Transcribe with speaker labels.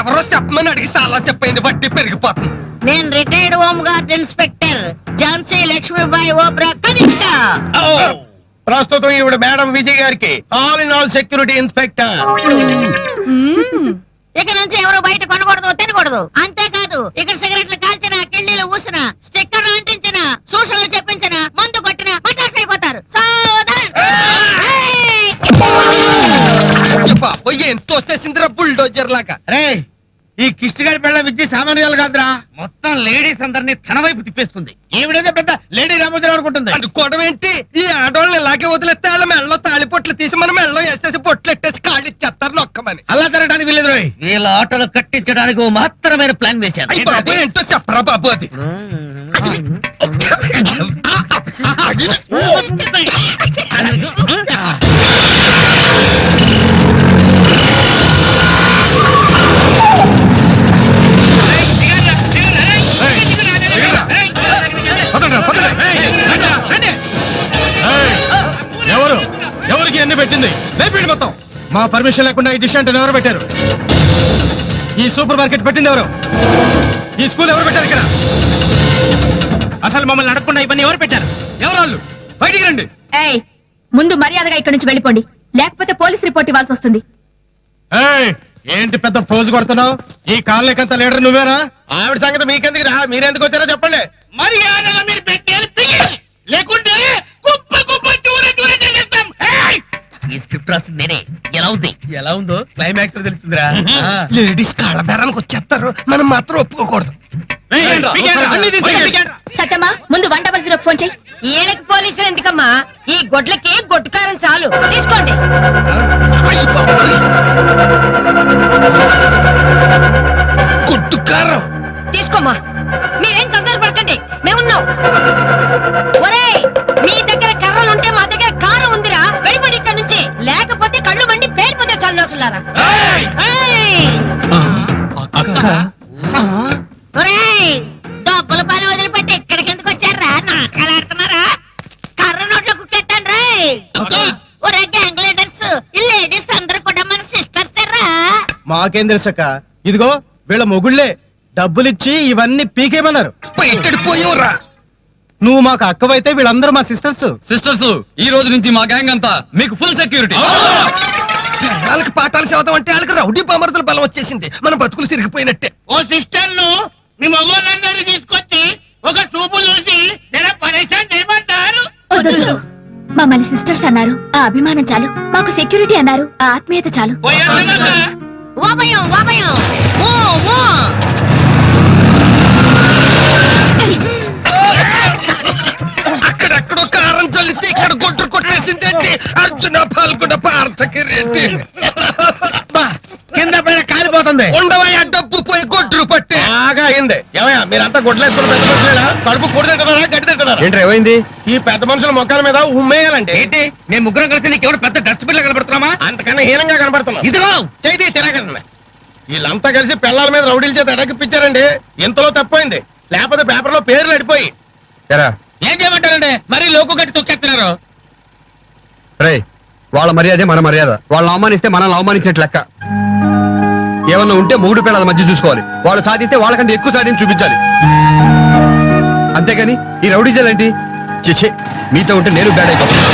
Speaker 1: ఎవరో చెప్పమని అడిగి చాలా చెప్పైంది, బట్టి పెరిగిపోతుంది.
Speaker 2: నేను retired home guard inspector Jhansi Lakshmibai ఓబ్రా కనిష్ట.
Speaker 3: ప్రస్తుతం ఈవిడ మేడం విజయ్ గారికి all in all security inspector.
Speaker 2: ఇక నుంచి ఎవరు బయట కొనకూడదు, తినకూడదు. అంతేకాదు ఇక్కడ సిగరెట్లు కాల్చిన, కిళ్ళీలు ఊసిన, స్టిక్కర్లు అంటించిన, సూచనలు చెప్పించిన, మందు కొట్టిన మటాస్ అయిపోతారు.
Speaker 1: ఎంతో వచ్చేసిందిరా బుల్డోజర్ లాగా.
Speaker 3: రే ఈ కిష్టిగాడి పిల్ల విద్య సామాన్యాలు కాదురా,
Speaker 4: మొత్తం లేడీస్ అందరినీ తన వైపు తిప్పేస్తుంది.
Speaker 3: ఈవిడేదో పెద్ద లేడీ రామోజీరావు అనుకుంటుంది.
Speaker 1: అనుకోవడం ఏంటి, ఈ ఆడవాళ్ళని ఇలాగే వదిలేస్తే వాళ్ళ మెళ్ళలో తాళి పొట్లు తీసి మన మెళ్ళలో వేసేసి పొట్లు ఎట్టేసి కాళ్ళు ఇచ్చేస్తారు నొక్కమని.
Speaker 3: అలా తిరగడానికి వీలేదు రోయ్.
Speaker 4: వీళ్ళ ఆటలు కట్టించడానికి ఓ మాత్రమైన ప్లాన్ వేశారు.
Speaker 1: అయ్య బాబు ఏంటో చెప్పరా బాబు అది.
Speaker 3: ఎవరు ఎవరికి ఎన్ని పెట్టింది లేపండి మొత్తం. మా పర్మిషన్ లేకుండా ఈ డిష్ అంటే ఎవరు పెట్టారు? ఈ సూపర్ మార్కెట్ పెట్టింది ఎవరు? ఈ స్కూల్ ఎవరు పెట్టారు? ఇక్కడ అసలు మమ్మల్ని అడగకుండా ఇవన్నీ ఎవరు పెట్టారు? ఎవరు వాళ్ళు? బయటికి రండి.
Speaker 5: ముందు మర్యాదగా ఇక్కడి నుంచి వెళ్ళిపోండి, లేకపోతే పోలీస్ రిపోర్ట్ ఇవ్వాల్సి వస్తుంది.
Speaker 3: ఏంటి పెద్ద పోజు కొడుతున్నావు? ఈ కాలనీకంత లీడర్ నువ్వేనా? ఆవిడ సంగతి మీకెందుకు రా, మీరెందుకు వచ్చారో చెప్పండి.
Speaker 4: మర్యాదగా మీరు పెట్టారు, లేకుంటే ఈ స్క్రిప్ట్ రాసింది నేనే. ఎలా ఉంది?
Speaker 3: ఎలా ఉందో క్లైమాక్స్ తెలుస్తుందిరా.
Speaker 1: లేడీస్ కాళ్ళ బేరానికి వచ్చేస్తారు, మనం మాత్రం ఒప్పుకోకూడదు.
Speaker 5: సత్యమ్మా ముందు 100 ఫోన్ చెయ్యి.
Speaker 2: ఈడకి పోలీసులు ఎందుకమ్మా, ఈ గొడ్లకి గొడ్డుకారం చాలు, తీసుకోండి.
Speaker 1: గుడ్డు కారం
Speaker 2: తీసుకోమ్మా, మీరేం కంగారు పడకండి, మేమున్నాం. ఒరేయ్ మీ దగ్గర కర్రలుంటే మా దగ్గర కారం ఉందిరా, వెళ్ళిపోండి ఇక్కడ నుంచి, లేకపోతే కళ్ళు మండి పేలిపోతే చల్లోసులారా. ఒరేయ్ డబ్బుల పాలు వదిలిపెట్టి ఇక్కడికి ఎందుకు వచ్చారా? నాటకాలాడుతున్నారా? కర్ర నోట్లో కుక్కెట్టాను రే. ఒరే గ్యాంగ్ లీడర్స్, ఈ లేడీస్ అందరూ కూడా మన సిస్టర్స్ రా.
Speaker 3: మాకేం తెలుసక్క, ఇదిగో వీళ్ళ మొగుళ్ళే డబ్బులిచ్చి ఇవన్నీ పీకేమన్నారు.
Speaker 1: పోయేవరా?
Speaker 3: నువ్వు మాకు అక్కవైతే వీళ్ళందరూ మా సిస్టర్స్.
Speaker 6: సిస్టర్స్ ఈ రోజు నుంచి మా గ్యాంగ్ అంతా మీకు ఫుల్ సెక్యూరిటీ.
Speaker 1: వాళ్ళకి పాఠాలు చదవడం అంటే వాళ్ళకి రౌడీ పామర్దుల బలం వచ్చేసింది, మన బతుకులు తిరిగిపోయినట్టే.
Speaker 4: ఓ సిస్టర్లు మీ మమ్మల్ని తీసుకొచ్చి ఒక చూపు చూసి పరేషాన్ చేయమంటారు.
Speaker 5: మమ్మల్ని సిస్టర్స్ అన్నారు, ఆ అభిమానం చాలు. మాకు సెక్యూరిటీ అన్నారు, ఆ ఆత్మీయత చాలు.
Speaker 2: ఓభయం ఓభయం ఓ ఓ.
Speaker 1: అక్కడెక్కడో కారం చల్లితే ఇక్కడ గొడ్డు కొట్టేసింది ఏంటి? అర్జున పాల్గొండ పార్థకిరేంటి?
Speaker 3: కింద పైన కాలిపోతుంది.
Speaker 1: ఉండవయ్యా డబ్బు పోయి గొడ్డు పట్టే.
Speaker 3: బాగా అయింది. ఏమయ్యా మీరంతా గొడ్లేసుకున్న పెద్ద మనుషులేనా? కడుపు కూడి తింటున్నారా గడ్డి తింటున్నారా? ఏంటి ఏమైంది? ఈ పెద్ద మనుషుల మొక్కల మీద ఉమ్మేయాలంటే
Speaker 4: ఏంటి? నేను ముగ్గురం కలిసి నీకెవరు పెద్ద డస్ట్బిన్ లా కనబడుతున్నామా?
Speaker 3: అంతకన్నా హీనంగా కనబడుతున్నా.
Speaker 4: ఇదిగో
Speaker 3: చేతి తిరగండి. వీళ్ళంతా కలిసి పిల్లల మీద రౌడీల చేత అడగిప్పించారండి. ఇంతలో తప్పైంది, లేకపోతే పేపర్ లో పేర్లు అడిపోయి.
Speaker 4: ఏం చేయమంటారండి? మరీ లోకు గట్టి తొక్కేస్తున్నారు.
Speaker 6: వాళ్ళ మర్యాదే మన మర్యాద. వాళ్ళని అవమానిస్తే మనల్ని అవమానించినట్లు లెక్క. ఏమన్నా ఉంటే మూడు పిల్లల మధ్య చూసుకోవాలి. వాళ్ళు సాధిస్తే వాళ్ళకంటే ఎక్కువ సాధించి చూపించాలి. అంతేగాని ఈ రౌడీజాలు ఏంటి? చిచ్చే, మీతో ఉంటే నేను బ్యాడ్ అయిపోతాను.